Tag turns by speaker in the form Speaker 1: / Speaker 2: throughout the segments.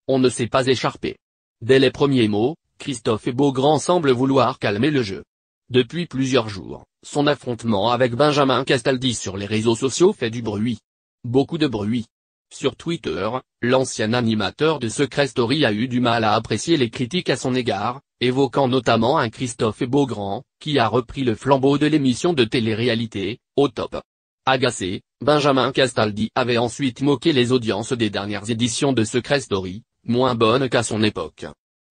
Speaker 1: on ne s'est pas écharpé. Dès les premiers mots, Christophe Beaugrand semble vouloir calmer le jeu. Depuis plusieurs jours, son affrontement avec Benjamin Castaldi sur les réseaux sociaux fait du bruit. Beaucoup de bruit. Sur Twitter, l'ancien animateur de Secret Story a eu du mal à apprécier les critiques à son égard, évoquant notamment un Christophe Beaugrand, qui a repris le flambeau de l'émission de télé-réalité, Au Top. Agacé, Benjamin Castaldi avait ensuite moqué les audiences des dernières éditions de Secret Story, moins bonnes qu'à son époque.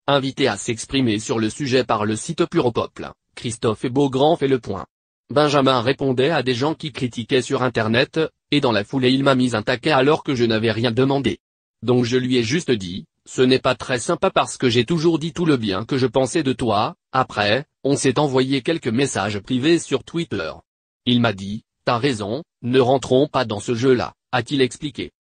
Speaker 1: Invité à s'exprimer sur le sujet par le site Puropeuple, Christophe Beaugrand fait le point. Benjamin répondait à des gens qui critiquaient sur internet, et dans la foulée il m'a mis un taquet alors que je n'avais rien demandé. Donc je lui ai juste dit, ce n'est pas très sympa parce que j'ai toujours dit tout le bien que je pensais de toi. Après, on s'est envoyé quelques messages privés sur Twitter. Il m'a dit, t'as raison, ne rentrons pas dans ce jeu-là, a-t-il expliqué.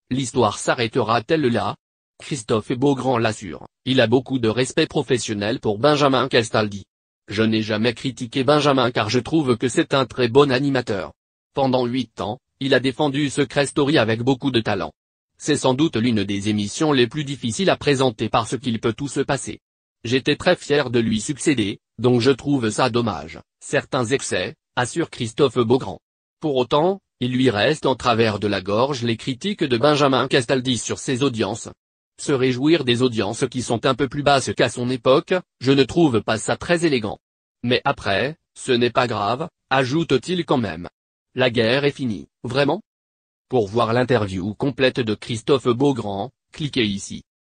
Speaker 1: L'histoire s'arrêtera-t-elle là? Christophe Beaugrand l'assure, il a beaucoup de respect professionnel pour Benjamin Castaldi. Je n'ai jamais critiqué Benjamin car je trouve que c'est un très bon animateur. Pendant 8 ans, il a défendu Secret Story avec beaucoup de talent. C'est sans doute l'une des émissions les plus difficiles à présenter parce qu'il peut tout se passer. J'étais très fier de lui succéder, donc je trouve ça dommage, certains excès, assure Christophe Beaugrand. Pour autant, il lui reste en travers de la gorge les critiques de Benjamin Castaldi sur ses audiences. Se réjouir des audiences qui sont un peu plus basses qu'à son époque, je ne trouve pas ça très élégant. Mais après, ce n'est pas grave, ajoute-t-il quand même. La guerre est finie, vraiment? Pour voir l'interview complète de Christophe Beaugrand, cliquez ici.